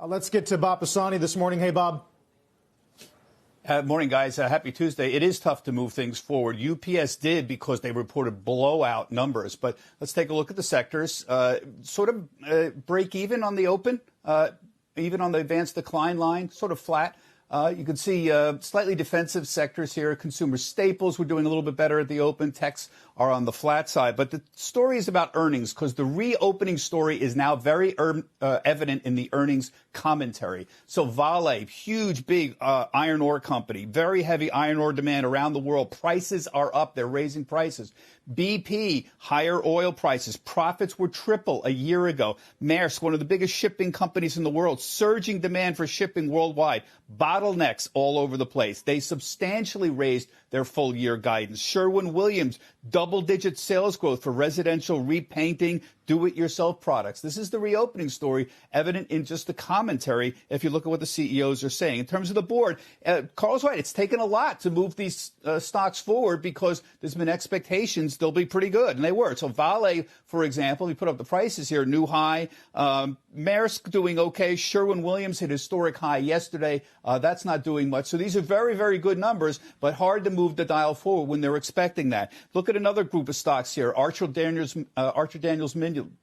Let's get to Bob Pisani this morning. Hey, Bob. Morning, guys. Happy Tuesday. It is tough to move things forward. UPS did because they reported blowout numbers. But let's take a look at the sectors. Sort of break even on the open, even on the advanced decline line, sort of flat. You can see slightly defensive sectors here. Consumer staples were doing a little bit better at the open. Techs are on the flat side. But the story is about earnings because the reopening story is now very evident in the earnings commentary. So Vale, huge, big iron ore company, very heavy iron ore demand around the world. Prices are up. They're raising prices. BP, higher oil prices. Profits were triple a year ago. Maersk, one of the biggest shipping companies in the world, surging demand for shipping worldwide. Bottlenecks all over the place. They substantially raised their full year guidance. Sherwin-Williams, double-digit sales growth for residential repainting, do-it-yourself products. This is the reopening story, evident in just the commentary if you look at what the CEOs are saying. In terms of the board, Carl's right. It's taken a lot to move these stocks forward because there's been expectations they'll be pretty good, and they were. So Vale, for example, we put up the prices here, new high. Maersk doing okay. Sherwin-Williams hit historic high yesterday. That's not doing much. So these are very, very good numbers, but hard to move the dial forward when they're expecting that. Look at another group of stocks here. Archer Daniels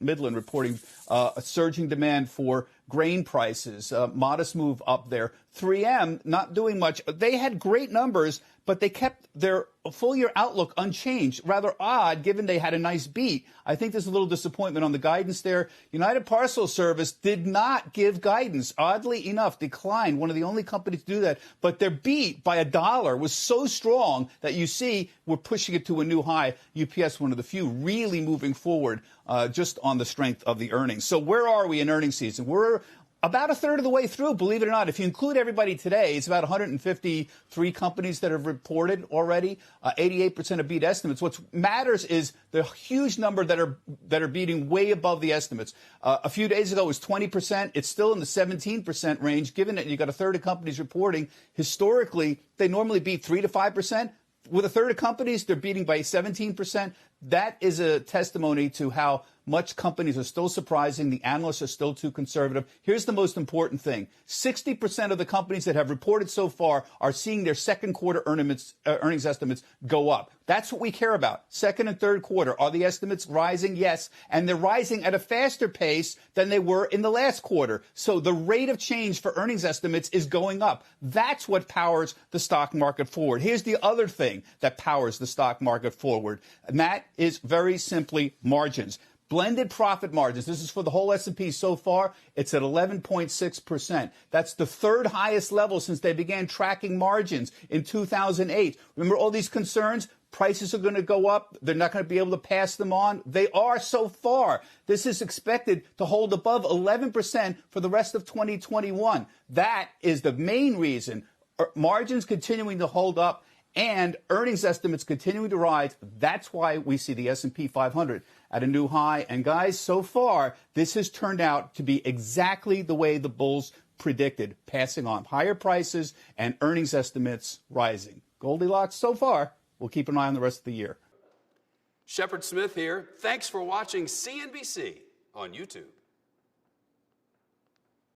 Midland reporting a surging demand for grain prices, modest move up there. 3M not doing much. They had great numbers, but they kept their full year outlook unchanged. Rather odd, given they had a nice beat. I think there's a little disappointment on the guidance there. United Parcel Service did not give guidance. Oddly enough, declined. One of the only companies to do that. But their beat by $1 was so strong that you see we're pushing it to a new high. UPS, one of the few really moving forward just on the strength of the earnings. So where are we in earnings season? We're about a third of the way through, believe it or not. If you include everybody today, it's about 153 companies that have reported already, 88% of beat estimates. What matters is the huge number that are beating way above the estimates. A few days ago it was 20%. It's still in the 17% range, given that you got a third of companies reporting. Historically, they normally beat 3 to 5%. With a third of companies, they're beating by 17%. That is a testimony to how much companies are still surprising. The analysts are still too conservative. Here's the most important thing. 60% of the companies that have reported so far are seeing their second quarter earnings estimates go up. That's what we care about. Second and third quarter. Are the estimates rising? Yes. And they're rising at a faster pace than they were in the last quarter. So the rate of change for earnings estimates is going up. That's what powers the stock market forward. Here's the other thing that powers the stock market forward, and that is very simply margins. Blended profit margins, this is for the whole S&P so far, it's at 11.6%. That's the third highest level since they began tracking margins in 2008. Remember all these concerns? Prices are going to go up. They're not going to be able to pass them on. They are so far. This is expected to hold above 11% for the rest of 2021. That is the main reason. Margins continuing to hold up and earnings estimates continuing to rise. That's why we see the S&P 500 at a new high. And guys, so far, this has turned out to be exactly the way the bulls predicted, passing on higher prices and earnings estimates rising. Goldilocks so far. We'll keep an eye on the rest of the year. Shepard Smith here. Thanks for watching CNBC on YouTube.